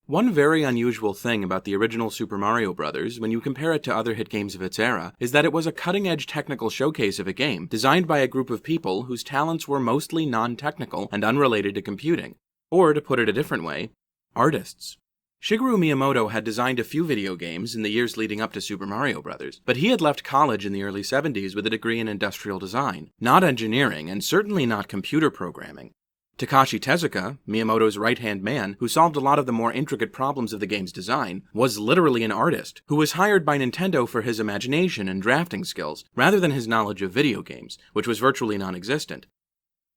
One very unusual thing about the original Super Mario Bros., when you compare it to other hit games of its era, is that it was a cutting-edge technical showcase of a game designed by a group of people whose talents were mostly non-technical and unrelated to computing. Or, to put it a different way, artists. Shigeru Miyamoto had designed a few video games in the years leading up to Super Mario Bros., but he had left college in the early 70s with a degree in industrial design, not engineering, and certainly not computer programming. Takashi Tezuka, Miyamoto's right-hand man, who solved a lot of the more intricate problems of the game's design, was literally an artist, who was hired by Nintendo for his imagination and drafting skills, rather than his knowledge of video games, which was virtually non-existent.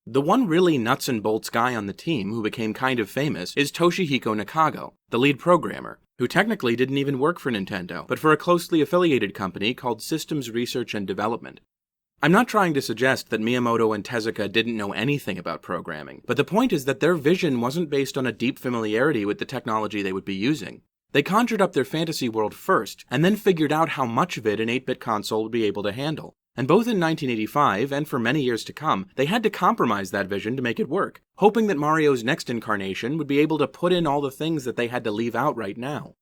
The one really nuts-and-bolts guy on the team who became kind of famous is Toshihiko Nakago, the lead programmer, who technically didn't even work for Nintendo, but for a closely affiliated company called Systems Research and Development. I'm not trying to suggest that Miyamoto and Tezuka didn't know anything about programming, but the point is that their vision wasn't based on a deep familiarity with the technology they would be using. They conjured up their fantasy world first, and then figured out how much of it an 8-bit console would be able to handle. And both in 1985 and for many years to come, they had to compromise that vision to make it work, hoping that Mario's next incarnation would be able to put in all the things that they had to leave out right now.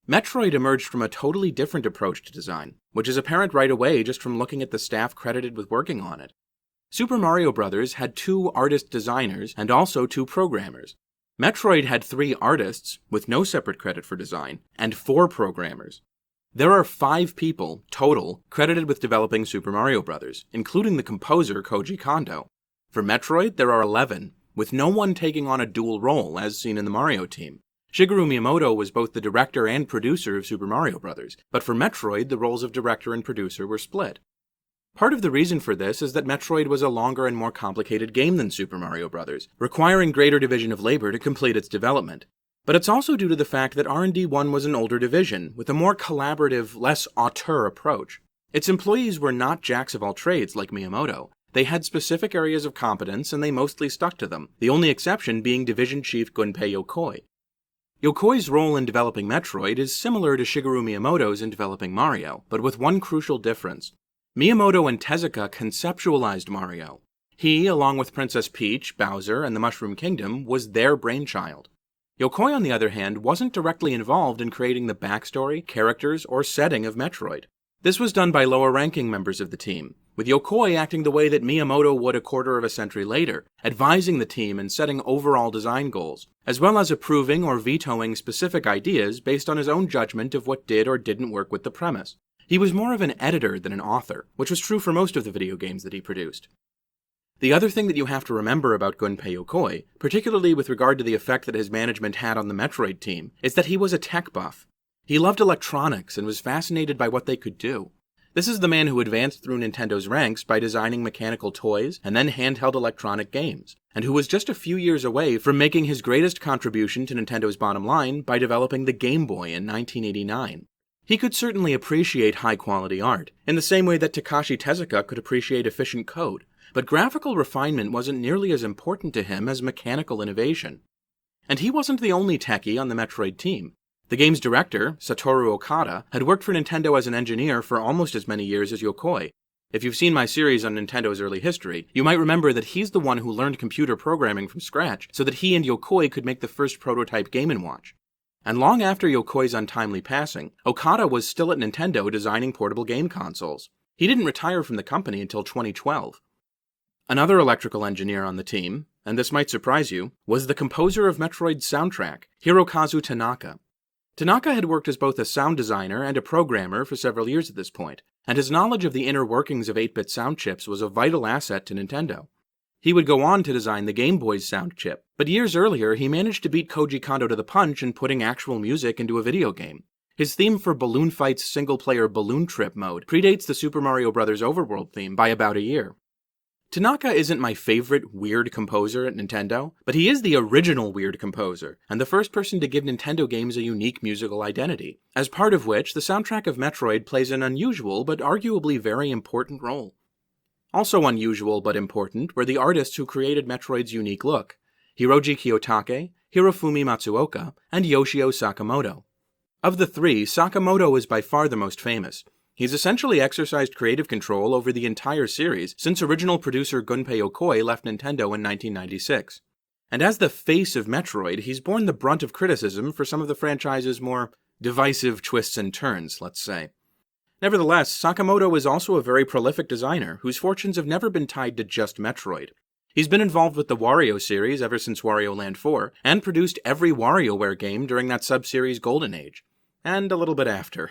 Metroid emerged from a totally different approach to design, which is apparent right away just from looking at the staff credited with working on it. Super Mario Bros. Had 2 artist designers and also 2 programmers. Metroid had 3 artists, with no separate credit for design, and 4 programmers. There are 5 people, total, credited with developing Super Mario Bros., including the composer Koji Kondo. For Metroid, there are 11, with no one taking on a dual role, as seen in the Mario team. Shigeru Miyamoto was both the director and producer of Super Mario Bros., but for Metroid, the roles of director and producer were split. Part of the reason for this is that Metroid was a longer and more complicated game than Super Mario Bros., requiring greater division of labor to complete its development. But it's also due to the fact that R&D1 was an older division, with a more collaborative, less auteur approach. Its employees were not jacks of all trades like Miyamoto. They had specific areas of competence and they mostly stuck to them, the only exception being Division Chief Gunpei Yokoi. Yokoi's role in developing Metroid is similar to Shigeru Miyamoto's in developing Mario, but with one crucial difference. Miyamoto and Tezuka conceptualized Mario. He, along with Princess Peach, Bowser, and the Mushroom Kingdom, was their brainchild. Yokoi, on the other hand, wasn't directly involved in creating the backstory, characters, or setting of Metroid. This was done by lower-ranking members of the team, with Yokoi acting the way that Miyamoto would a quarter of a century later, advising the team and setting overall design goals, as well as approving or vetoing specific ideas based on his own judgment of what did or didn't work with the premise. He was more of an editor than an author, which was true for most of the video games that he produced. The other thing that you have to remember about Gunpei Yokoi, particularly with regard to the effect that his management had on the Metroid team, is that he was a tech buff. He loved electronics and was fascinated by what they could do. This is the man who advanced through Nintendo's ranks by designing mechanical toys and then handheld electronic games, and who was just a few years away from making his greatest contribution to Nintendo's bottom line by developing the Game Boy in 1989. He could certainly appreciate high-quality art, in the same way that Takashi Tezuka could appreciate efficient code, but graphical refinement wasn't nearly as important to him as mechanical innovation. And he wasn't the only techie on the Metroid team. The game's director, Satoru Okada, had worked for Nintendo as an engineer for almost as many years as Yokoi. If you've seen my series on Nintendo's early history, you might remember that he's the one who learned computer programming from scratch so that he and Yokoi could make the first prototype Game & Watch. And long after Yokoi's untimely passing, Okada was still at Nintendo designing portable game consoles. He didn't retire from the company until 2012. Another electrical engineer on the team, and this might surprise you, was the composer of Metroid's soundtrack, Hirokazu Tanaka. Tanaka had worked as both a sound designer and a programmer for several years at this point, and his knowledge of the inner workings of 8-bit sound chips was a vital asset to Nintendo. He would go on to design the Game Boy's sound chip, but years earlier he managed to beat Koji Kondo to the punch in putting actual music into a video game. His theme for Balloon Fight's single-player Balloon Trip mode predates the Super Mario Bros. Overworld theme by about a year. Tanaka isn't my favorite weird composer at Nintendo, but he is the original weird composer, and the first person to give Nintendo games a unique musical identity, as part of which the soundtrack of Metroid plays an unusual but arguably very important role. Also unusual but important were the artists who created Metroid's unique look: Hiroji Kiyotake, Hirofumi Matsuoka, and Yoshio Sakamoto. Of the 3, Sakamoto is by far the most famous. He's essentially exercised creative control over the entire series since original producer Gunpei Yokoi left Nintendo in 1996. And as the face of Metroid, he's borne the brunt of criticism for some of the franchise's more divisive twists and turns, let's say. Nevertheless, Sakamoto is also a very prolific designer whose fortunes have never been tied to just Metroid. He's been involved with the Wario series ever since Wario Land 4, and produced every WarioWare game during that sub-series' golden age, and a little bit after.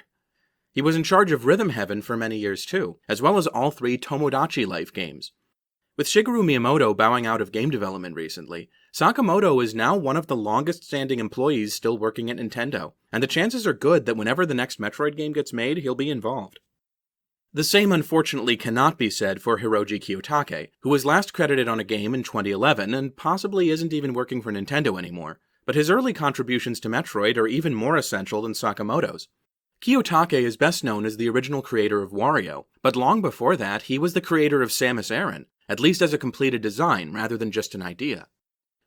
He was in charge of Rhythm Heaven for many years too, as well as all 3 Tomodachi Life games. With Shigeru Miyamoto bowing out of game development recently, Sakamoto is now one of the longest-standing employees still working at Nintendo, and the chances are good that whenever the next Metroid game gets made, he'll be involved. The same unfortunately cannot be said for Hiroji Kiyotake, who was last credited on a game in 2011 and possibly isn't even working for Nintendo anymore, but his early contributions to Metroid are even more essential than Sakamoto's. Kiyotake is best known as the original creator of Wario, but long before that, he was the creator of Samus Aran, at least as a completed design rather than just an idea.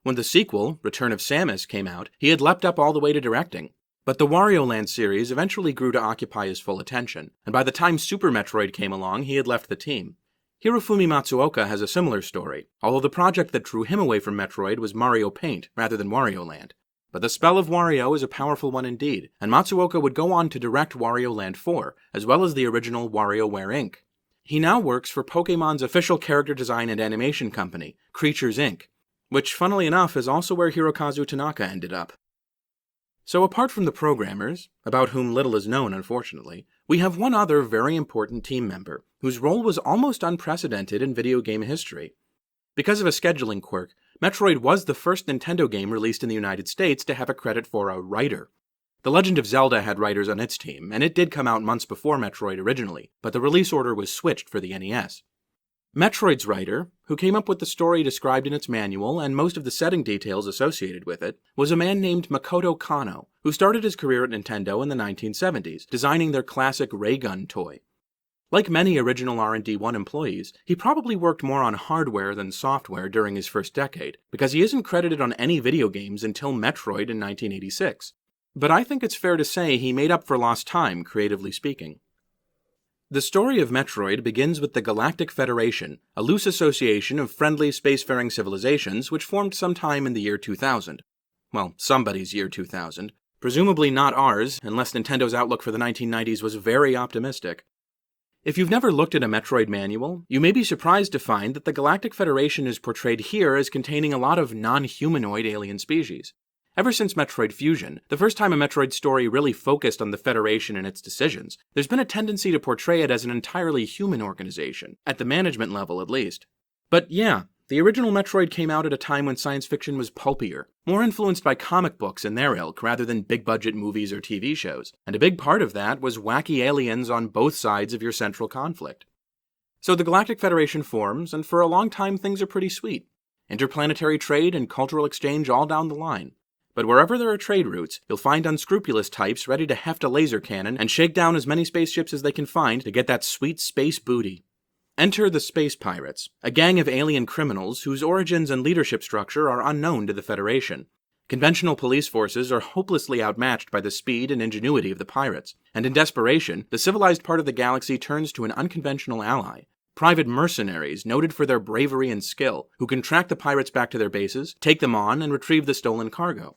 When the sequel, Return of Samus, came out, he had leapt up all the way to directing. But the Wario Land series eventually grew to occupy his full attention, and by the time Super Metroid came along, he had left the team. Hirofumi Matsuoka has a similar story, although the project that drew him away from Metroid was Mario Paint rather than Wario Land. But the spell of Wario is a powerful one indeed, and Matsuoka would go on to direct Wario Land 4, as well as the original WarioWare Inc. He now works for Pokémon's official character design and animation company, Creatures Inc., which, funnily enough, is also where Hirokazu Tanaka ended up. So apart from the programmers, about whom little is known unfortunately, we have one other very important team member, whose role was almost unprecedented in video game history. Because of a scheduling quirk, Metroid was the first Nintendo game released in the United States to have a credit for a writer. The Legend of Zelda had writers on its team, and it did come out months before Metroid originally, but the release order was switched for the NES. Metroid's writer, who came up with the story described in its manual and most of the setting details associated with it, was a man named Makoto Kano, who started his career at Nintendo in the 1970s, designing their classic ray gun toy. Like many original R&D1 employees, he probably worked more on hardware than software during his first decade, because he isn't credited on any video games until Metroid in 1986. But I think it's fair to say he made up for lost time, creatively speaking. The story of Metroid begins with the Galactic Federation, a loose association of friendly spacefaring civilizations which formed sometime in the year 2000. Well, somebody's year 2000. Presumably not ours, unless Nintendo's outlook for the 1990s was very optimistic. If you've never looked at a Metroid manual, you may be surprised to find that the Galactic Federation is portrayed here as containing a lot of non-humanoid alien species. Ever since Metroid Fusion, the first time a Metroid story really focused on the Federation and its decisions, there's been a tendency to portray it as an entirely human organization, at the management level at least. But yeah, the original Metroid came out at a time when science fiction was pulpier, more influenced by comic books and their ilk rather than big-budget movies or TV shows, and a big part of that was wacky aliens on both sides of your central conflict. So the Galactic Federation forms, and for a long time things are pretty sweet. Interplanetary trade and cultural exchange all down the line. But wherever there are trade routes, you'll find unscrupulous types ready to heft a laser cannon and shake down as many spaceships as they can find to get that sweet space booty. Enter the Space Pirates, a gang of alien criminals whose origins and leadership structure are unknown to the Federation. Conventional police forces are hopelessly outmatched by the speed and ingenuity of the pirates, and in desperation, the civilized part of the galaxy turns to an unconventional ally. Private mercenaries noted for their bravery and skill, who can track the pirates back to their bases, take them on, and retrieve the stolen cargo.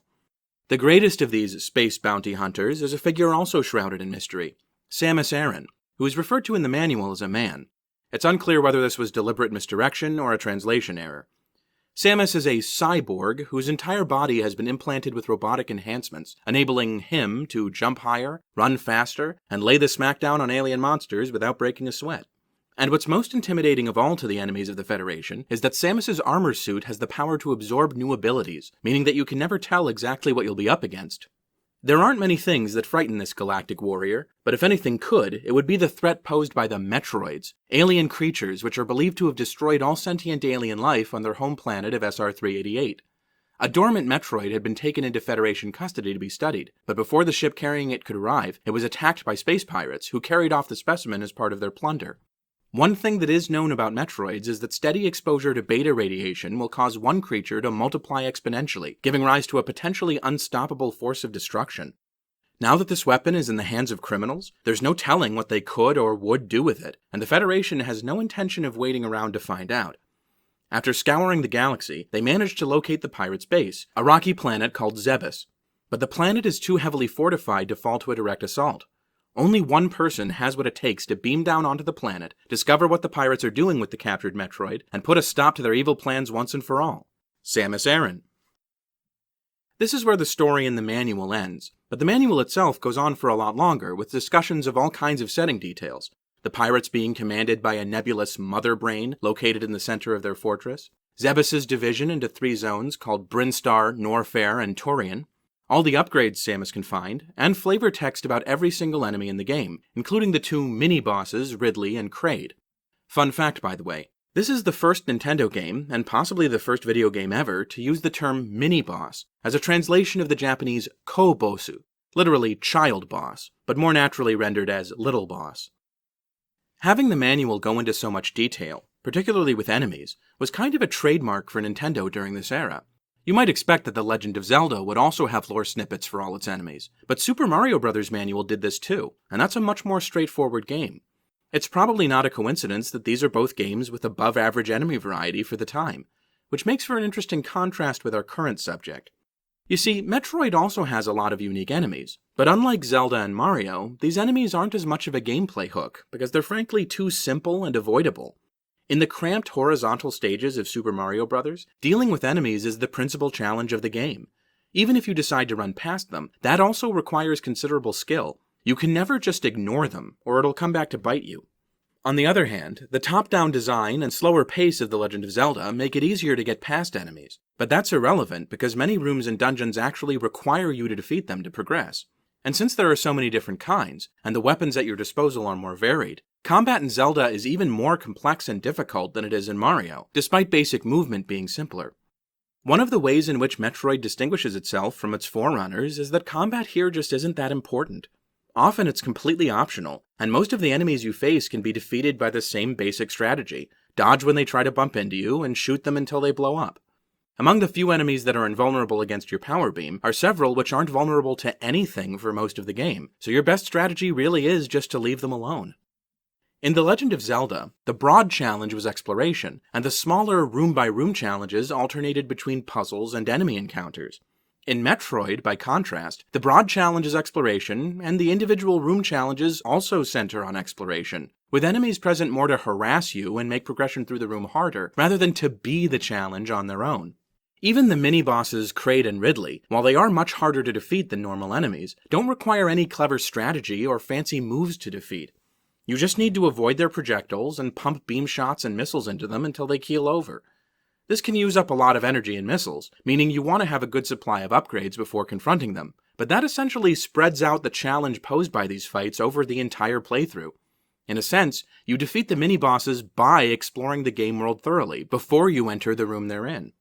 The greatest of these space bounty hunters is a figure also shrouded in mystery, Samus Aran, who is referred to in the manual as a man. It's unclear whether this was deliberate misdirection or a translation error. Samus is a cyborg whose entire body has been implanted with robotic enhancements, enabling him to jump higher, run faster, and lay the smackdown on alien monsters without breaking a sweat. And what's most intimidating of all to the enemies of the Federation is that Samus's armor suit has the power to absorb new abilities, meaning that you can never tell exactly what you'll be up against. There aren't many things that frighten this galactic warrior, but if anything could, it would be the threat posed by the Metroids, alien creatures which are believed to have destroyed all sentient alien life on their home planet of SR-388. A dormant Metroid had been taken into Federation custody to be studied, but before the ship carrying it could arrive, it was attacked by space pirates, who carried off the specimen as part of their plunder. One thing that is known about Metroids is that steady exposure to beta radiation will cause one creature to multiply exponentially, giving rise to a potentially unstoppable force of destruction. Now that this weapon is in the hands of criminals, there's no telling what they could or would do with it, and the Federation has no intention of waiting around to find out. After scouring the galaxy, they manage to locate the pirates' base, a rocky planet called Zebes. But the planet is too heavily fortified to fall to a direct assault. Only one person has what it takes to beam down onto the planet, discover what the pirates are doing with the captured Metroid, and put a stop to their evil plans once and for all. Samus Aran. This is where the story in the manual ends, but the manual itself goes on for a lot longer, with discussions of all kinds of setting details. The pirates being commanded by a nebulous mother brain located in the center of their fortress, Zebes' division into 3 zones called Brinstar, Norfair, and Torian, all the upgrades Samus can find, and flavor text about every single enemy in the game, including the 2 mini-bosses, Ridley and Kraid. Fun fact, by the way, this is the first Nintendo game, and possibly the first video game ever, to use the term mini-boss as a translation of the Japanese ko-bossu, literally child boss, but more naturally rendered as little boss. Having the manual go into so much detail, particularly with enemies, was kind of a trademark for Nintendo during this era. You might expect that The Legend of Zelda would also have lore snippets for all its enemies, but Super Mario Bros. Manual did this too, and that's a much more straightforward game. It's probably not a coincidence that these are both games with above-average enemy variety for the time, which makes for an interesting contrast with our current subject. You see, Metroid also has a lot of unique enemies, but unlike Zelda and Mario, these enemies aren't as much of a gameplay hook, because they're frankly too simple and avoidable. In the cramped horizontal stages of Super Mario Bros., dealing with enemies is the principal challenge of the game. Even if you decide to run past them, that also requires considerable skill. You can never just ignore them, or it'll come back to bite you. On the other hand, the top-down design and slower pace of The Legend of Zelda make it easier to get past enemies, but that's irrelevant because many rooms and dungeons actually require you to defeat them to progress. And since there are so many different kinds, and the weapons at your disposal are more varied, combat in Zelda is even more complex and difficult than it is in Mario, despite basic movement being simpler. One of the ways in which Metroid distinguishes itself from its forerunners is that combat here just isn't that important. Often it's completely optional, and most of the enemies you face can be defeated by the same basic strategy: dodge when they try to bump into you, and shoot them until they blow up. Among the few enemies that are invulnerable against your power beam are several which aren't vulnerable to anything for most of the game, so your best strategy really is just to leave them alone. In The Legend of Zelda, the broad challenge was exploration, and the smaller room-by-room challenges alternated between puzzles and enemy encounters. In Metroid, by contrast, the broad challenge is exploration, and the individual room challenges also center on exploration, with enemies present more to harass you and make progression through the room harder, rather than to be the challenge on their own. Even the mini-bosses Kraid and Ridley, while they are much harder to defeat than normal enemies, don't require any clever strategy or fancy moves to defeat. You just need to avoid their projectiles and pump beam shots and missiles into them until they keel over. This can use up a lot of energy and missiles, meaning you want to have a good supply of upgrades before confronting them, but that essentially spreads out the challenge posed by these fights over the entire playthrough. In a sense, you defeat the mini-bosses by exploring the game world thoroughly, before you enter the room they're in.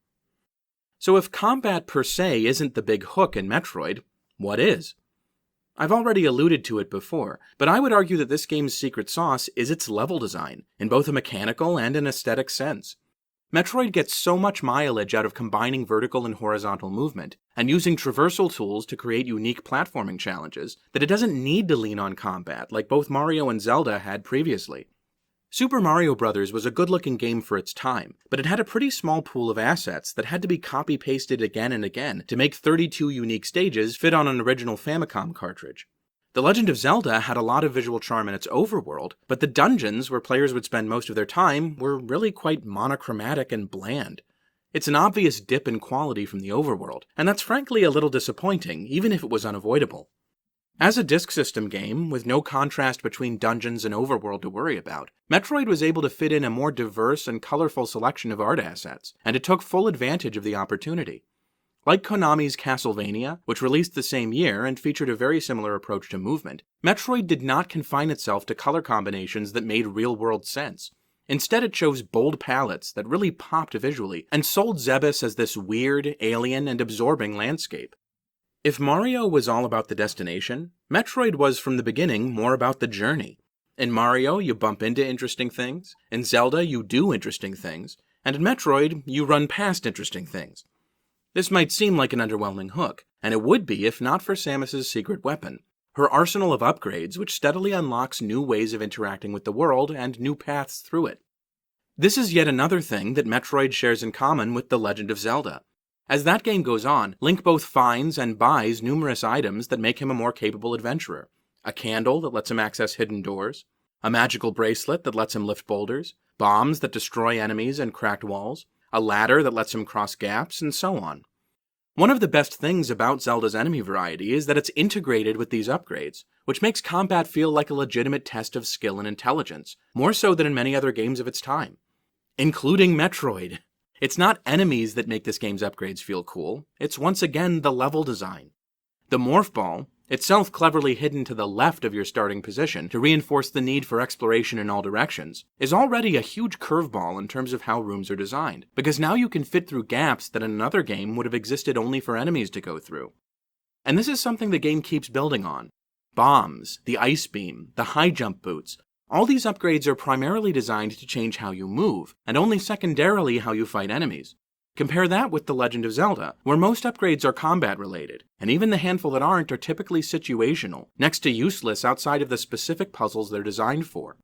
So if combat per se isn't the big hook in Metroid, what is? I've already alluded to it before, but I would argue that this game's secret sauce is its level design, in both a mechanical and an aesthetic sense. Metroid gets so much mileage out of combining vertical and horizontal movement, and using traversal tools to create unique platforming challenges, that it doesn't need to lean on combat like both Mario and Zelda had previously. Super Mario Bros. Was a good-looking game for its time, but it had a pretty small pool of assets that had to be copy-pasted again and again to make 32 unique stages fit on an original Famicom cartridge. The Legend of Zelda had a lot of visual charm in its overworld, but the dungeons, where players would spend most of their time, were really quite monochromatic and bland. It's an obvious dip in quality from the overworld, and that's frankly a little disappointing, even if it was unavoidable. As a disk system game, with no contrast between dungeons and overworld to worry about, Metroid was able to fit in a more diverse and colorful selection of art assets, and it took full advantage of the opportunity. Like Konami's Castlevania, which released the same year and featured a very similar approach to movement, Metroid did not confine itself to color combinations that made real-world sense. Instead, it chose bold palettes that really popped visually, and sold Zebes as this weird, alien, and absorbing landscape. If Mario was all about the destination, Metroid was from the beginning more about the journey. In Mario, you bump into interesting things, in Zelda, you do interesting things, and in Metroid, you run past interesting things. This might seem like an underwhelming hook, and it would be if not for Samus's secret weapon, her arsenal of upgrades which steadily unlocks new ways of interacting with the world and new paths through it. This is yet another thing that Metroid shares in common with The Legend of Zelda. As that game goes on, Link both finds and buys numerous items that make him a more capable adventurer. A candle that lets him access hidden doors, a magical bracelet that lets him lift boulders, bombs that destroy enemies and cracked walls, a ladder that lets him cross gaps, and so on. One of the best things about Zelda's enemy variety is that it's integrated with these upgrades, which makes combat feel like a legitimate test of skill and intelligence, more so than in many other games of its time. Including Metroid. It's not enemies that make this game's upgrades feel cool, it's once again the level design. The Morph Ball, itself cleverly hidden to the left of your starting position to reinforce the need for exploration in all directions, is already a huge curveball in terms of how rooms are designed, because now you can fit through gaps that in another game would have existed only for enemies to go through. And this is something the game keeps building on. Bombs, the ice beam, the high jump boots, all these upgrades are primarily designed to change how you move, and only secondarily how you fight enemies. Compare that with The Legend of Zelda, where most upgrades are combat-related, and even the handful that aren't are typically situational, next to useless outside of the specific puzzles they're designed for.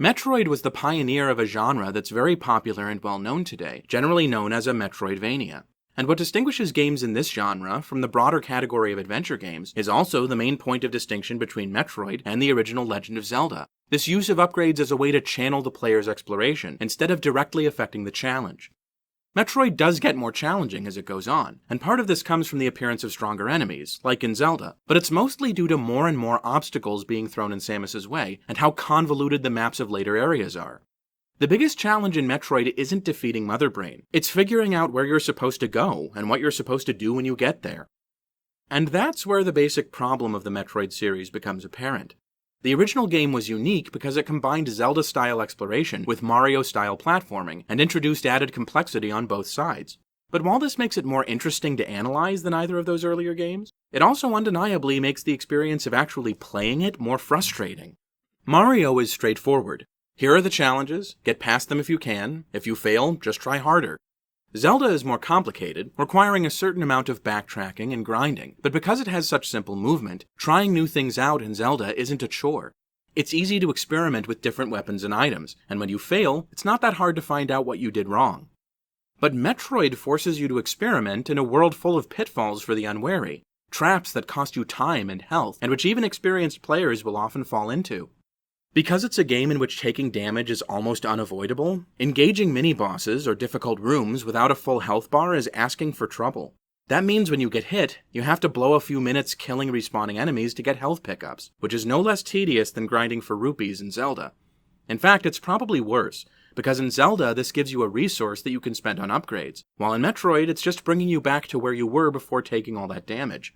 Metroid was the pioneer of a genre that's very popular and well-known today, generally known as a Metroidvania. And what distinguishes games in this genre from the broader category of adventure games is also the main point of distinction between Metroid and the original Legend of Zelda. This use of upgrades as a way to channel the player's exploration, instead of directly affecting the challenge. Metroid does get more challenging as it goes on, and part of this comes from the appearance of stronger enemies, like in Zelda, but it's mostly due to more and more obstacles being thrown in Samus's way, and how convoluted the maps of later areas are. The biggest challenge in Metroid isn't defeating Mother Brain, it's figuring out where you're supposed to go, and what you're supposed to do when you get there. And that's where the basic problem of the Metroid series becomes apparent. The original game was unique because it combined Zelda-style exploration with Mario-style platforming and introduced added complexity on both sides. But while this makes it more interesting to analyze than either of those earlier games, it also undeniably makes the experience of actually playing it more frustrating. Mario is straightforward. Here are the challenges, get past them if you can, if you fail, just try harder. Zelda is more complicated, requiring a certain amount of backtracking and grinding, but because it has such simple movement, trying new things out in Zelda isn't a chore. It's easy to experiment with different weapons and items, and when you fail, it's not that hard to find out what you did wrong. But Metroid forces you to experiment in a world full of pitfalls for the unwary, traps that cost you time and health, and which even experienced players will often fall into. Because it's a game in which taking damage is almost unavoidable, engaging mini-bosses or difficult rooms without a full health bar is asking for trouble. That means when you get hit, you have to blow a few minutes killing respawning enemies to get health pickups, which is no less tedious than grinding for rupees in Zelda. In fact, it's probably worse, because in Zelda this gives you a resource that you can spend on upgrades, while in Metroid it's just bringing you back to where you were before taking all that damage.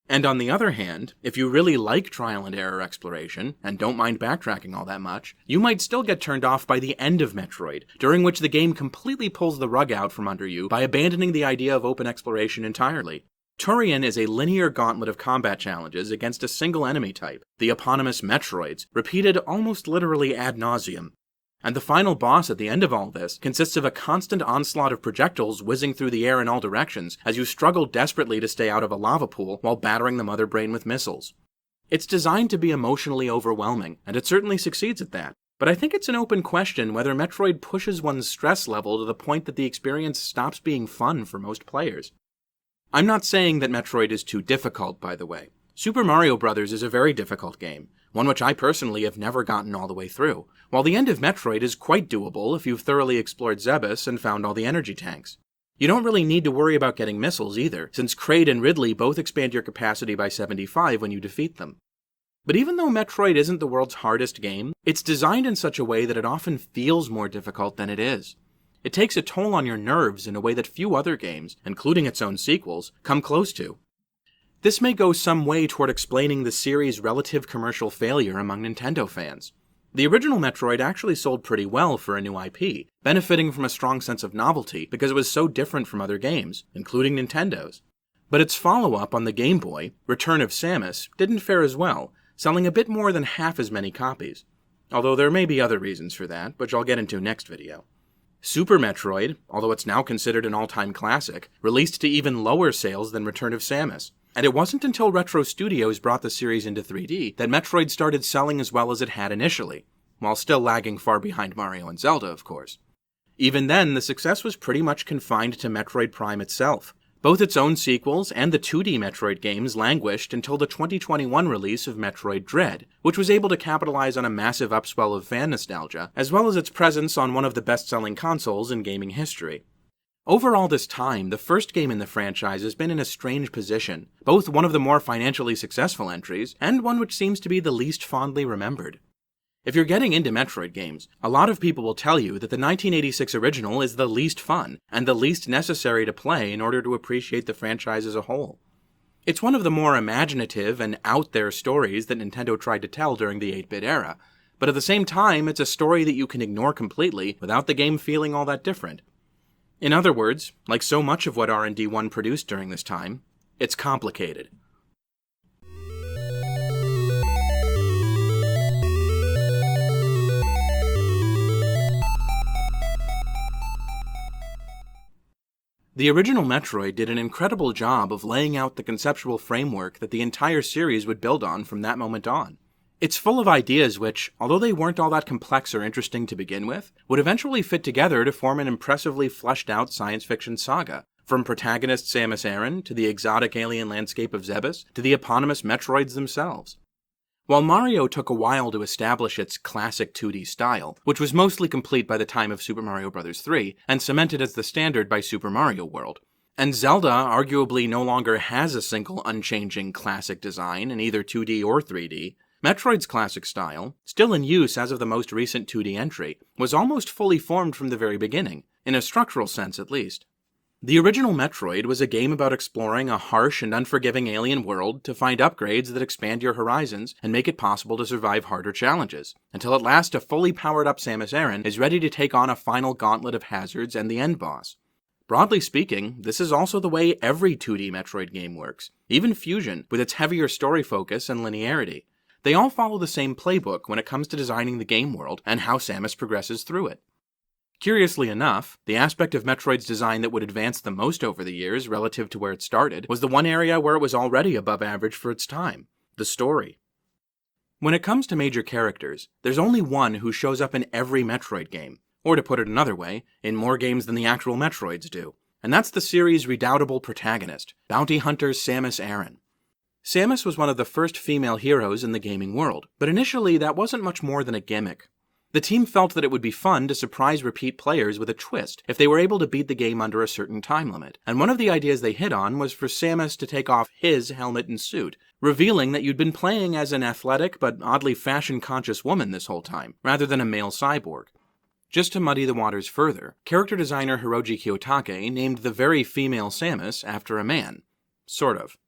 And on the other hand, if you really like trial and error exploration, and don't mind backtracking all that much, you might still get turned off by the end of Metroid, during which the game completely pulls the rug out from under you by abandoning the idea of open exploration entirely. Turian is a linear gauntlet of combat challenges against a single enemy type, the eponymous Metroids, repeated almost literally ad nauseum. And the final boss at the end of all this consists of a constant onslaught of projectiles whizzing through the air in all directions as you struggle desperately to stay out of a lava pool while battering the Mother Brain with missiles. It's designed to be emotionally overwhelming, and it certainly succeeds at that, but I think it's an open question whether Metroid pushes one's stress level to the point that the experience stops being fun for most players. I'm not saying that Metroid is too difficult, by the way. Super Mario Bros. Is a very difficult game, one which I personally have never gotten all the way through, while the end of Metroid is quite doable if you've thoroughly explored Zebes and found all the energy tanks. You don't really need to worry about getting missiles either, since Kraid and Ridley both expand your capacity by 75 when you defeat them. But even though Metroid isn't the world's hardest game, it's designed in such a way that it often feels more difficult than it is. It takes a toll on your nerves in a way that few other games, including its own sequels, come close to. This may go some way toward explaining the series' relative commercial failure among Nintendo fans. The original Metroid actually sold pretty well for a new IP, benefiting from a strong sense of novelty because it was so different from other games, including Nintendo's. But its follow-up on the Game Boy, Return of Samus, didn't fare as well, selling a bit more than half as many copies. Although there may be other reasons for that, which I'll get into next video. Super Metroid, although it's now considered an all-time classic, released to even lower sales than Return of Samus. And it wasn't until Retro Studios brought the series into 3D that Metroid started selling as well as it had initially. while still lagging far behind Mario and Zelda, of course. Even then, the success was pretty much confined to Metroid Prime itself. Both its own sequels and the 2D Metroid games languished until the 2021 release of Metroid Dread, which was able to capitalize on a massive upswell of fan nostalgia, as well as its presence on one of the best-selling consoles in gaming history. Over all this time, the first game in the franchise has been in a strange position, both one of the more financially successful entries, and one which seems to be the least fondly remembered. If you're getting into Metroid games, a lot of people will tell you that the 1986 original is the least fun, and the least necessary to play in order to appreciate the franchise as a whole. It's one of the more imaginative and out-there stories that Nintendo tried to tell during the 8-bit era, but at the same time, it's a story that you can ignore completely without the game feeling all that different. In other words, like so much of what R&D 1 produced during this time, it's complicated. The original Metroid did an incredible job of laying out the conceptual framework that the entire series would build on from that moment on. It's full of ideas which, although they weren't all that complex or interesting to begin with, would eventually fit together to form an impressively fleshed-out science fiction saga, from protagonist Samus Aran to the exotic alien landscape of Zebes to the eponymous Metroids themselves. While Mario took a while to establish its classic 2D style, which was mostly complete by the time of Super Mario Bros. 3, and cemented as the standard by Super Mario World, and Zelda arguably no longer has a single unchanging classic design in either 2D or 3D, Metroid's classic style, still in use as of the most recent 2D entry, was almost fully formed from the very beginning, in a structural sense at least. The original Metroid was a game about exploring a harsh and unforgiving alien world to find upgrades that expand your horizons and make it possible to survive harder challenges, until at last a fully powered-up Samus Aran is ready to take on a final gauntlet of hazards and the end boss. Broadly speaking, this is also the way every 2D Metroid game works, even Fusion, with its heavier story focus and linearity. They all follow the same playbook when it comes to designing the game world and how Samus progresses through it. Curiously enough, the aspect of Metroid's design that would advance the most over the years relative to where it started was the one area where it was already above average for its time: the story. When it comes to major characters, there's only one who shows up in every Metroid game, or to put it another way, in more games than the actual Metroids do, and that's the series' redoubtable protagonist, bounty hunter Samus Aran. Samus was one of the first female heroes in the gaming world, but initially that wasn't much more than a gimmick. The team felt that it would be fun to surprise repeat players with a twist if they were able to beat the game under a certain time limit, and one of the ideas they hit on was for Samus to take off his helmet and suit, revealing that you'd been playing as an athletic but oddly fashion-conscious woman this whole time, rather than a male cyborg. Just to muddy the waters further, character designer Hiroji Kiyotake named the very female Samus after a man. Sort of.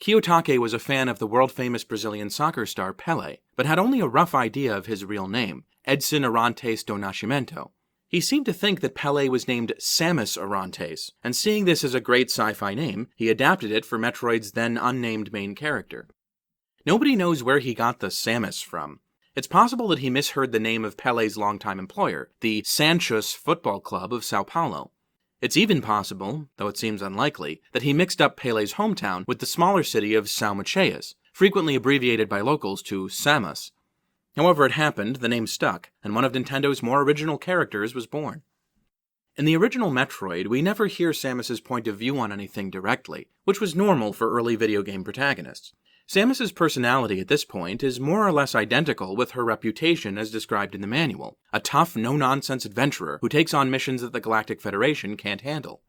Kiyotake was a fan of the world-famous Brazilian soccer star Pelé, but had only a rough idea of his real name, Edson Arantes do Nascimento. He seemed to think that Pelé was named Samus Arantes, and seeing this as a great sci-fi name, he adapted it for Metroid's then unnamed main character. Nobody knows where he got the Samus from. It's possible that he misheard the name of Pelé's longtime employer, the Santos Football Club of Sao Paulo. It's even possible, though it seems unlikely, that he mixed up Pelé's hometown with the smaller city of São Mateus, frequently abbreviated by locals to Samus. However it happened, the name stuck, and one of Nintendo's more original characters was born. In the original Metroid, we never hear Samus's point of view on anything directly, which was normal for early video game protagonists. Samus's personality at this point is more or less identical with her reputation as described in the manual, a tough, no-nonsense adventurer who takes on missions that the Galactic Federation can't handle.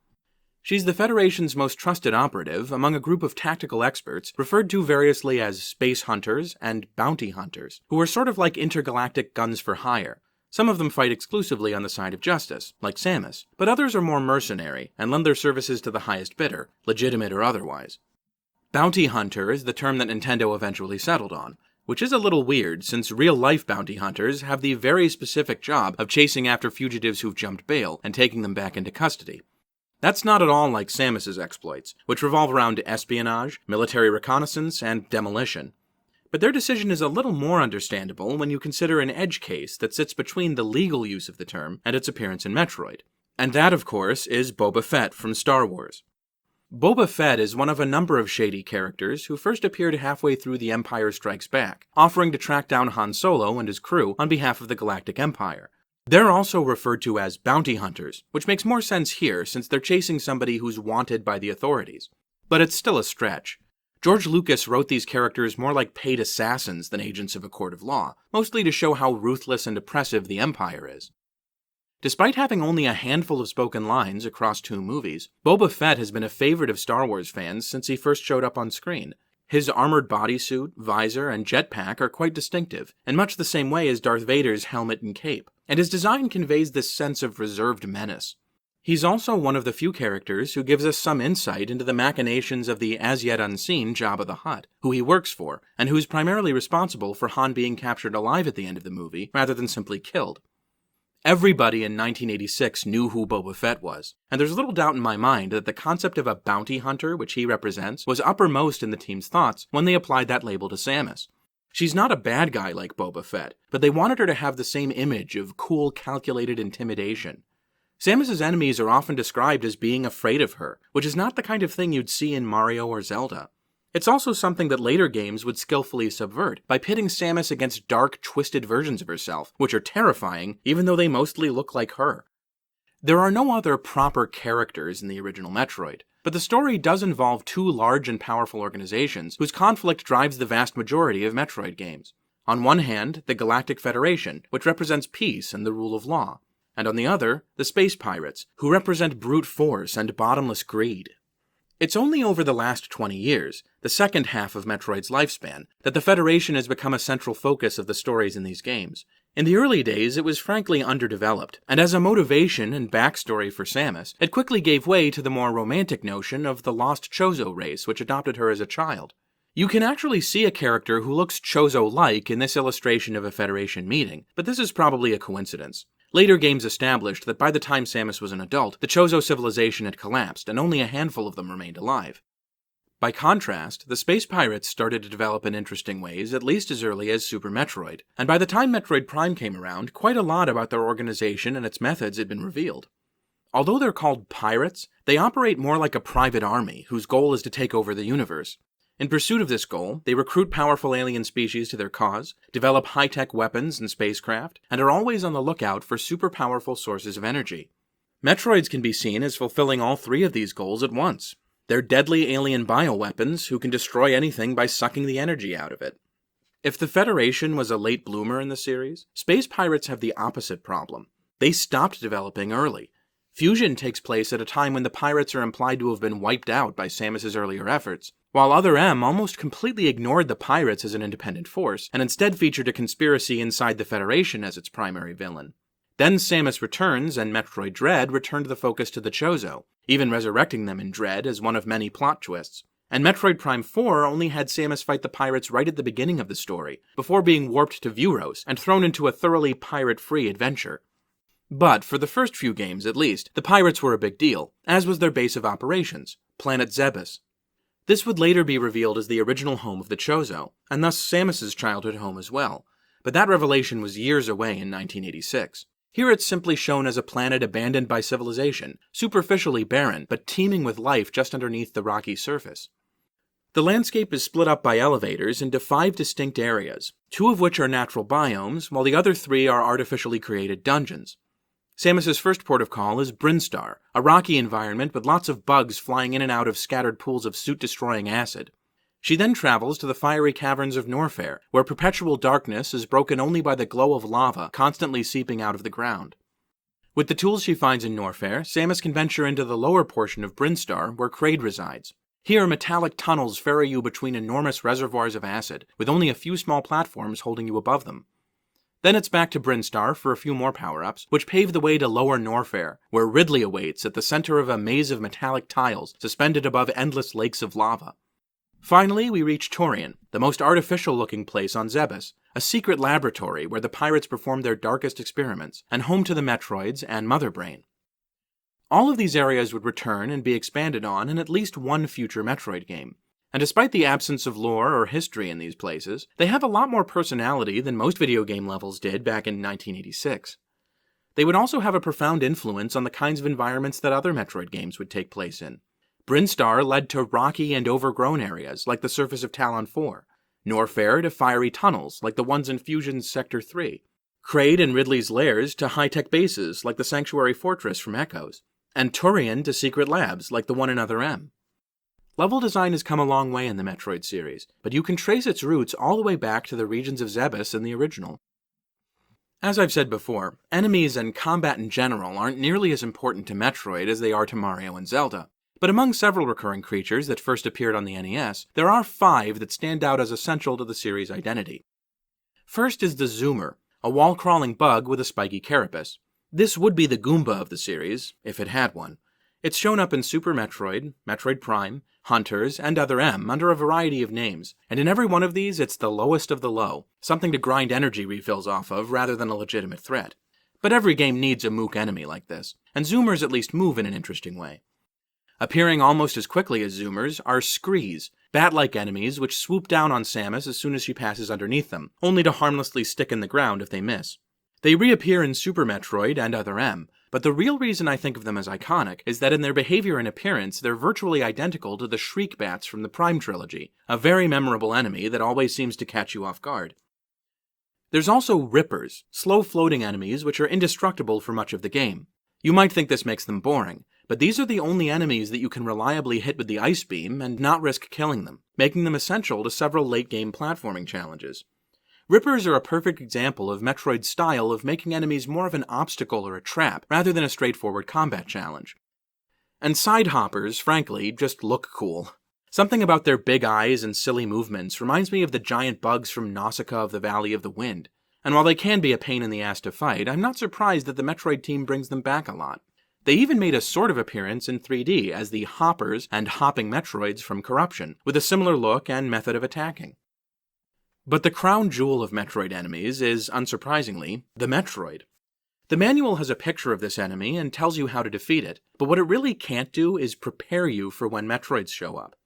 She's the Federation's most trusted operative among a group of tactical experts referred to variously as space hunters and bounty hunters, who are sort of like intergalactic guns for hire. Some of them fight exclusively on the side of justice, like Samus, but others are more mercenary and lend their services to the highest bidder, legitimate or otherwise. Bounty hunter is the term that Nintendo eventually settled on, which is a little weird since real-life bounty hunters have the very specific job of chasing after fugitives who've jumped bail and taking them back into custody. That's not at all like Samus's exploits, which revolve around espionage, military reconnaissance, and demolition. But their decision is a little more understandable when you consider an edge case that sits between the legal use of the term and its appearance in Metroid. And that, of course, is Boba Fett from Star Wars. Boba Fett is one of a number of shady characters who first appeared halfway through The Empire Strikes Back, offering to track down Han Solo and his crew on behalf of the Galactic Empire. They're also referred to as bounty hunters, which makes more sense here since they're chasing somebody who's wanted by the authorities. But it's still a stretch. George Lucas wrote these characters more like paid assassins than agents of a court of law, mostly to show how ruthless and oppressive the Empire is. Despite having only a handful of spoken lines across 2 movies, Boba Fett has been a favorite of Star Wars fans since he first showed up on screen. His armored bodysuit, visor, and jetpack are quite distinctive, in much the same way as Darth Vader's helmet and cape, and his design conveys this sense of reserved menace. He's also one of the few characters who gives us some insight into the machinations of the as-yet-unseen Jabba the Hutt, who he works for, and who's primarily responsible for Han being captured alive at the end of the movie, rather than simply killed. Everybody in 1986 knew who Boba Fett was, and there's little doubt in my mind that the concept of a bounty hunter, which he represents, was uppermost in the team's thoughts when they applied that label to Samus. She's not a bad guy like Boba Fett, but they wanted her to have the same image of cool, calculated intimidation. Samus's enemies are often described as being afraid of her, which is not the kind of thing you'd see in Mario or Zelda. It's also something that later games would skillfully subvert by pitting Samus against dark, twisted versions of herself, which are terrifying even though they mostly look like her. There are no other proper characters in the original Metroid, but the story does involve 2 large and powerful organizations whose conflict drives the vast majority of Metroid games. On one hand, the Galactic Federation, which represents peace and the rule of law, and on the other, the Space Pirates, who represent brute force and bottomless greed. It's only over the last 20 years, the second half of Metroid's lifespan, that the Federation has become a central focus of the stories in these games. In the early days, it was frankly underdeveloped, and as a motivation and backstory for Samus, it quickly gave way to the more romantic notion of the lost Chozo race which adopted her as a child. You can actually see a character who looks Chozo-like in this illustration of a Federation meeting, but this is probably a coincidence. Later games established that by the time Samus was an adult, the Chozo civilization had collapsed, and only a handful of them remained alive. By contrast, the Space Pirates started to develop in interesting ways at least as early as Super Metroid, and by the time Metroid Prime came around, quite a lot about their organization and its methods had been revealed. Although they're called pirates, they operate more like a private army whose goal is to take over the universe. In pursuit of this goal, they recruit powerful alien species to their cause, develop high-tech weapons and spacecraft, and are always on the lookout for super-powerful sources of energy. Metroids can be seen as fulfilling all 3 of these goals at once. They're deadly alien bioweapons who can destroy anything by sucking the energy out of it. If the Federation was a late bloomer in the series, Space Pirates have the opposite problem. They stopped developing early. Fusion takes place at a time when the pirates are implied to have been wiped out by Samus's earlier efforts, while Other M almost completely ignored the pirates as an independent force, and instead featured a conspiracy inside the Federation as its primary villain. Then Samus Returns and Metroid Dread returned the focus to the Chozo, even resurrecting them in Dread as one of many plot twists. And Metroid Prime 4 only had Samus fight the pirates right at the beginning of the story, before being warped to Vuros and thrown into a thoroughly pirate-free adventure. But, for the first few games at least, the pirates were a big deal, as was their base of operations, Planet Zebes. This would later be revealed as the original home of the Chozo, and thus Samus's childhood home as well, but that revelation was years away in 1986. Here it's simply shown as a planet abandoned by civilization, superficially barren, but teeming with life just underneath the rocky surface. The landscape is split up by elevators into 5 distinct areas, 2 of which are natural biomes, while the other 3 are artificially created dungeons. Samus's first port of call is Brinstar, a rocky environment with lots of bugs flying in and out of scattered pools of suit-destroying acid. She then travels to the fiery caverns of Noir, where perpetual darkness is broken only by the glow of lava constantly seeping out of the ground. With the tools she finds in Noir, Samus can venture into the lower portion of Brinstar, where Kraid resides. Here, metallic tunnels ferry you between enormous reservoirs of acid, with only a few small platforms holding you above them. Then it's back to Brinstar for a few more power-ups, which pave the way to Lower Noir, where Ridley awaits at the center of a maze of metallic tiles suspended above endless lakes of lava. Finally, we reach Torian, the most artificial-looking place on Zebes, a secret laboratory where the pirates perform their darkest experiments, and home to the Metroids and Mother Brain. All of these areas would return and be expanded on in at least one future Metroid game. And despite the absence of lore or history in these places, they have a lot more personality than most video game levels did back in 1986. They would also have a profound influence on the kinds of environments that other Metroid games would take place in. Brinstar led to rocky and overgrown areas, like the surface of Talon 4. Noir to fiery tunnels, like the ones in Fusion's Sector 3. Kraid and Ridley's lairs to high-tech bases, like the Sanctuary Fortress from Echoes. And Turian to secret labs, like the one in Other M. Level design has come a long way in the Metroid series, but you can trace its roots all the way back to the regions of Zebes in the original. As I've said before, enemies and combat in general aren't nearly as important to Metroid as they are to Mario and Zelda. But among several recurring creatures that first appeared on the NES, there are 5 that stand out as essential to the series' identity. First is the Zoomer, a wall-crawling bug with a spiky carapace. This would be the Goomba of the series, if it had one. It's shown up in Super Metroid, Metroid Prime, Hunters, and Other M under a variety of names, and in every one of these it's the lowest of the low, something to grind energy refills off of rather than a legitimate threat. But every game needs a mook enemy like this, and Zoomers at least move in an interesting way. Appearing almost as quickly as Zoomers are Screes, bat-like enemies which swoop down on Samus as soon as she passes underneath them, only to harmlessly stick in the ground if they miss. They reappear in Super Metroid and Other M, but the real reason I think of them as iconic is that in their behavior and appearance they're virtually identical to the Shriek Bats from the Prime trilogy, a very memorable enemy that always seems to catch you off guard. There's also Rippers, slow-floating enemies which are indestructible for much of the game. You might think this makes them boring, but these are the only enemies that you can reliably hit with the Ice Beam and not risk killing them, making them essential to several late-game platforming challenges. Rippers are a perfect example of Metroid's style of making enemies more of an obstacle or a trap, rather than a straightforward combat challenge. And Side Hoppers, frankly, just look cool. Something about their big eyes and silly movements reminds me of the giant bugs from Nausicaa of the Valley of the Wind, and while they can be a pain in the ass to fight, I'm not surprised that the Metroid team brings them back a lot. They even made a sort of appearance in 3D as the Hoppers and Hopping Metroids from Corruption, with a similar look and method of attacking. But the crown jewel of Metroid enemies is, unsurprisingly, the Metroid. The manual has a picture of this enemy and tells you how to defeat it, but what it really can't do is prepare you for when Metroids show up.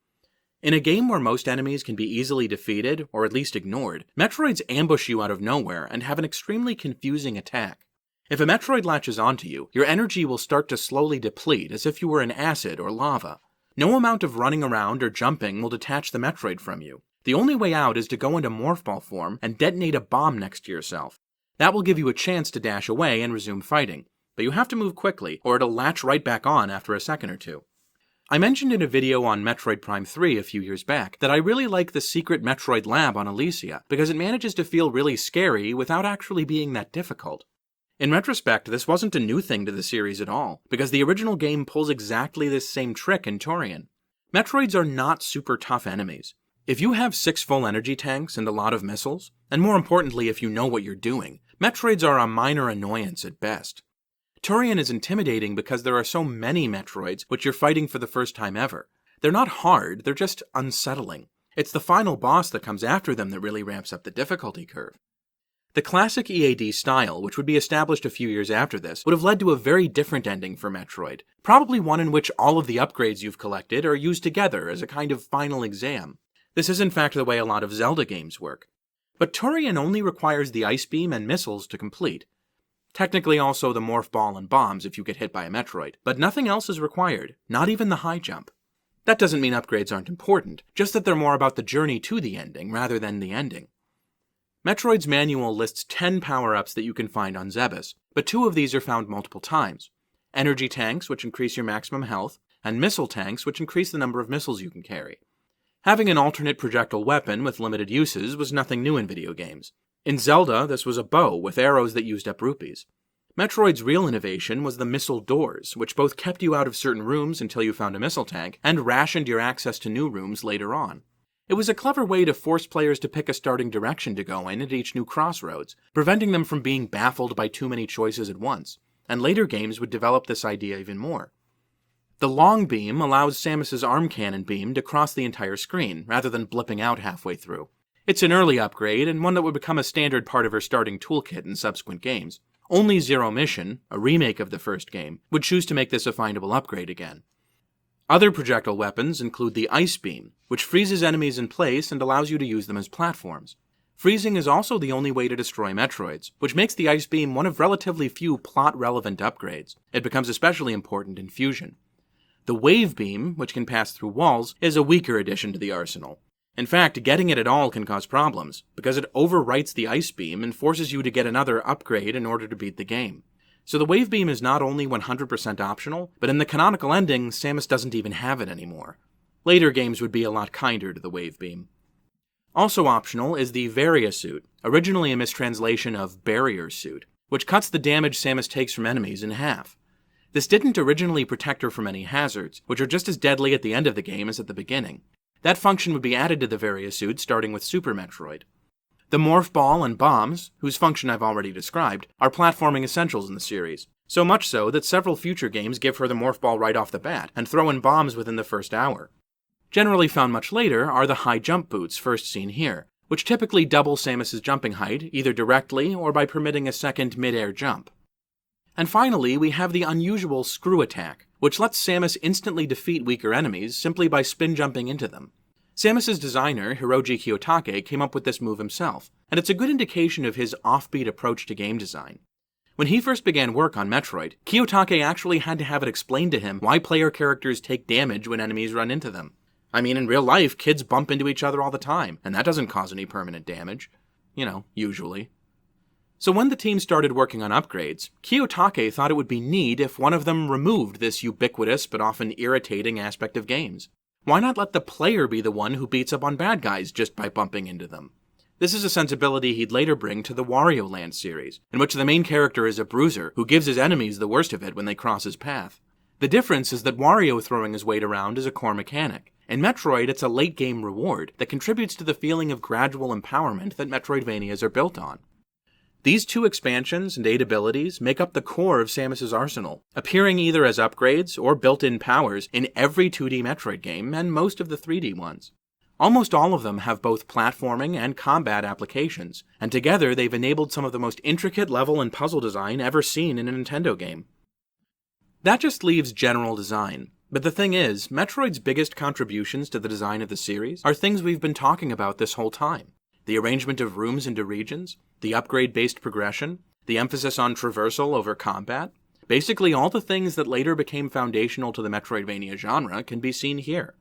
In a game where most enemies can be easily defeated, or at least ignored, Metroids ambush you out of nowhere and have an extremely confusing attack. If a Metroid latches onto you, your energy will start to slowly deplete as if you were in acid or lava. No amount of running around or jumping will detach the Metroid from you. The only way out is to go into Morph Ball form and detonate a bomb next to yourself. That will give you a chance to dash away and resume fighting, but you have to move quickly or it'll latch right back on after a second or two. I mentioned in a video on Metroid Prime 3 a few years back that I really like the secret Metroid lab on Elysia because it manages to feel really scary without actually being that difficult. In retrospect, this wasn't a new thing to the series at all, because the original game pulls exactly this same trick in Turian. Metroids are not super tough enemies. If you have 6 full energy tanks and a lot of missiles, and more importantly if you know what you're doing, Metroids are a minor annoyance at best. Turian is intimidating because there are so many Metroids which you're fighting for the first time ever. They're not hard, they're just unsettling. It's the final boss that comes after them that really ramps up the difficulty curve. The classic EAD style, which would be established a few years after this, would have led to a very different ending for Metroid, probably one in which all of the upgrades you've collected are used together as a kind of final exam. This is in fact the way a lot of Zelda games work. But Turian only requires the Ice Beam and missiles to complete. Technically also the Morph Ball and bombs if you get hit by a Metroid, but nothing else is required, not even the high jump. That doesn't mean upgrades aren't important, just that they're more about the journey to the ending rather than the ending. Metroid's manual lists 10 power-ups that you can find on Zebes, but 2 of these are found multiple times. Energy tanks, which increase your maximum health, and missile tanks, which increase the number of missiles you can carry. Having an alternate projectile weapon with limited uses was nothing new in video games. In Zelda, this was a bow with arrows that used up rupees. Metroid's real innovation was the missile doors, which both kept you out of certain rooms until you found a missile tank, and rationed your access to new rooms later on. It was a clever way to force players to pick a starting direction to go in at each new crossroads, preventing them from being baffled by too many choices at once, and later games would develop this idea even more. The long beam allows Samus's arm cannon beam to cross the entire screen, rather than blipping out halfway through. It's an early upgrade, and one that would become a standard part of her starting toolkit in subsequent games. Only Zero Mission, a remake of the first game, would choose to make this a findable upgrade again. Other projectile weapons include the Ice Beam, which freezes enemies in place and allows you to use them as platforms. Freezing is also the only way to destroy Metroids, which makes the Ice Beam one of relatively few plot-relevant upgrades. It becomes especially important in Fusion. The wave beam, which can pass through walls, is a weaker addition to the arsenal. In fact, getting it at all can cause problems, because it overwrites the ice beam and forces you to get another upgrade in order to beat the game. So the wave beam is not only 100% optional, but in the canonical ending, Samus doesn't even have it anymore. Later games would be a lot kinder to the wave beam. Also optional is the Varia suit, originally a mistranslation of barrier suit, which cuts the damage Samus takes from enemies in half. This didn't originally protect her from any hazards, which are just as deadly at the end of the game as at the beginning. That function would be added to the Varia suit starting with Super Metroid. The Morph Ball and bombs, whose function I've already described, are platforming essentials in the series, so much so that several future games give her the Morph Ball right off the bat and throw in bombs within the first hour. Generally found much later are the high jump boots first seen here, which typically double Samus's jumping height either directly or by permitting a second mid-air jump. And finally, we have the unusual Screw Attack, which lets Samus instantly defeat weaker enemies simply by spin jumping into them. Samus's designer, Hiroji Kiyotake, came up with this move himself, and it's a good indication of his offbeat approach to game design. When he first began work on Metroid, Kiyotake actually had to have it explained to him why player characters take damage when enemies run into them. I mean, in real life, kids bump into each other all the time, and that doesn't cause any permanent damage. Usually. So when the team started working on upgrades, Kiyotake thought it would be neat if one of them removed this ubiquitous but often irritating aspect of games. Why not let the player be the one who beats up on bad guys just by bumping into them? This is a sensibility he'd later bring to the Wario Land series, in which the main character is a bruiser who gives his enemies the worst of it when they cross his path. The difference is that Wario throwing his weight around is a core mechanic. In Metroid, it's a late-game reward that contributes to the feeling of gradual empowerment that Metroidvanias are built on. These two expansions and 8 abilities make up the core of Samus's arsenal, appearing either as upgrades or built-in powers in every 2D Metroid game and most of the 3D ones. Almost all of them have both platforming and combat applications, and together they've enabled some of the most intricate level and puzzle design ever seen in a Nintendo game. That just leaves general design. But the thing is, Metroid's biggest contributions to the design of the series are things we've been talking about this whole time. The arrangement of rooms into regions, the upgrade-based progression, the emphasis on traversal over combat. Basically all the things that later became foundational to the Metroidvania genre can be seen here.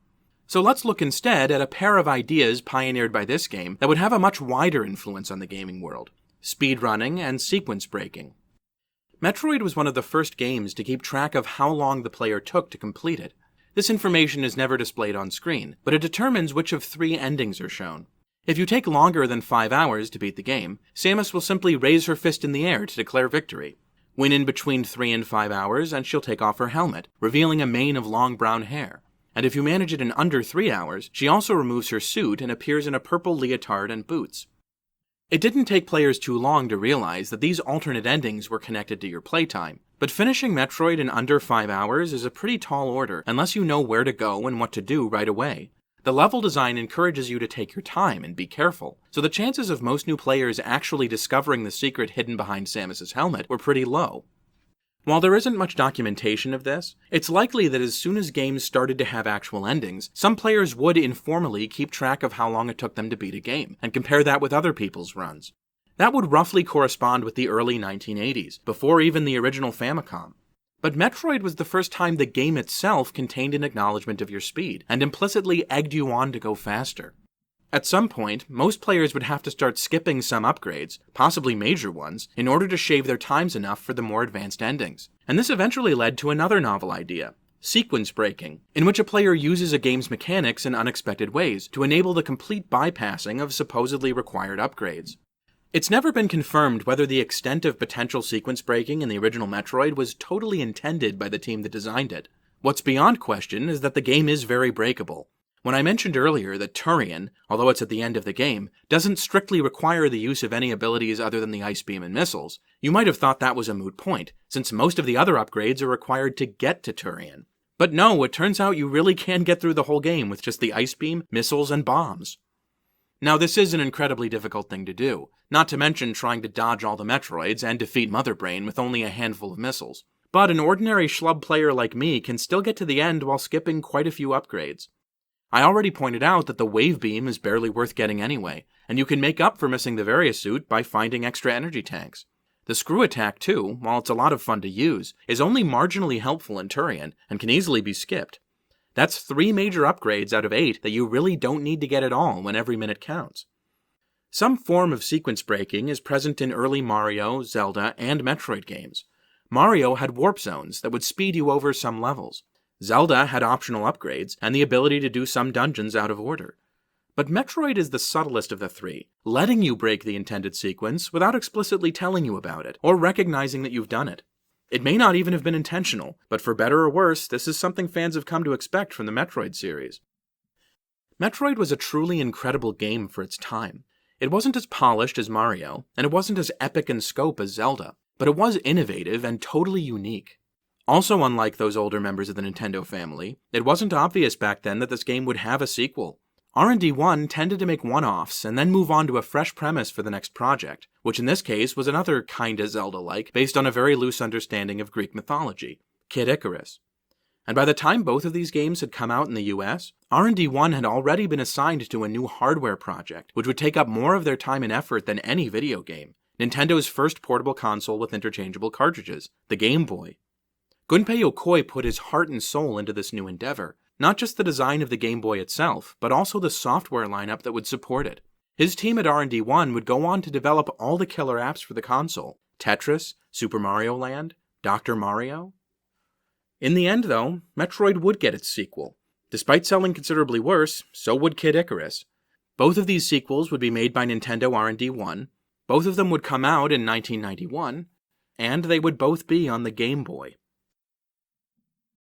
So let's look instead at a pair of ideas pioneered by this game that would have a much wider influence on the gaming world: speedrunning and sequence breaking. Metroid was one of the first games to keep track of how long the player took to complete it. This information is never displayed on screen, but it determines which of 3 endings are shown. If you take longer than 5 hours to beat the game, Samus will simply raise her fist in the air to declare victory. Win in between 3 and 5 hours, and she'll take off her helmet, revealing a mane of long brown hair. And if you manage it in under 3 hours, she also removes her suit and appears in a purple leotard and boots. It didn't take players too long to realize that these alternate endings were connected to your playtime, but finishing Metroid in under 5 hours is a pretty tall order unless you know where to go and what to do right away. The level design encourages you to take your time and be careful, so the chances of most new players actually discovering the secret hidden behind Samus's helmet were pretty low. While there isn't much documentation of this, it's likely that as soon as games started to have actual endings, some players would informally keep track of how long it took them to beat a game, and compare that with other people's runs. That would roughly correspond with the early 1980s, before even the original Famicom. But Metroid was the first time the game itself contained an acknowledgement of your speed, and implicitly egged you on to go faster. At some point, most players would have to start skipping some upgrades, possibly major ones, in order to shave their times enough for the more advanced endings. And this eventually led to another novel idea: sequence breaking, in which a player uses a game's mechanics in unexpected ways to enable the complete bypassing of supposedly required upgrades. It's never been confirmed whether the extent of potential sequence breaking in the original Metroid was totally intended by the team that designed it. What's beyond question is that the game is very breakable. When I mentioned earlier that Turian, although it's at the end of the game, doesn't strictly require the use of any abilities other than the ice beam and missiles, you might have thought that was a moot point, since most of the other upgrades are required to get to Turian. But no, it turns out you really can get through the whole game with just the ice beam, missiles, and bombs. Now this is an incredibly difficult thing to do, not to mention trying to dodge all the Metroids and defeat Mother Brain with only a handful of missiles. But an ordinary schlub player like me can still get to the end while skipping quite a few upgrades. I already pointed out that the wave beam is barely worth getting anyway, and you can make up for missing the Varia suit by finding extra energy tanks. The screw attack, too, while it's a lot of fun to use, is only marginally helpful in Turian and can easily be skipped. That's 3 major upgrades out of 8 that you really don't need to get at all when every minute counts. Some form of sequence breaking is present in early Mario, Zelda, and Metroid games. Mario had warp zones that would speed you over some levels. Zelda had optional upgrades and the ability to do some dungeons out of order. But Metroid is the subtlest of the 3, letting you break the intended sequence without explicitly telling you about it, or recognizing that you've done it. It may not even have been intentional, but for better or worse, this is something fans have come to expect from the Metroid series. Metroid was a truly incredible game for its time. It wasn't as polished as Mario, and it wasn't as epic in scope as Zelda, but it was innovative and totally unique. Also unlike those older members of the Nintendo family, it wasn't obvious back then that this game would have a sequel. R&D1 tended to make one-offs and then move on to a fresh premise for the next project, which in this case was another kinda Zelda-like, based on a very loose understanding of Greek mythology, Kid Icarus. And by the time both of these games had come out in the US, R&D1 had already been assigned to a new hardware project, which would take up more of their time and effort than any video game, Nintendo's first portable console with interchangeable cartridges, the Game Boy. Gunpei Yokoi put his heart and soul into this new endeavor, not just the design of the Game Boy itself, but also the software lineup that would support it. His team at R&D1 would go on to develop all the killer apps for the console: Tetris, Super Mario Land, Dr. Mario. In the end, though, Metroid would get its sequel. Despite selling considerably worse, so would Kid Icarus. Both of these sequels would be made by Nintendo R&D1, both of them would come out in 1991, and they would both be on the Game Boy.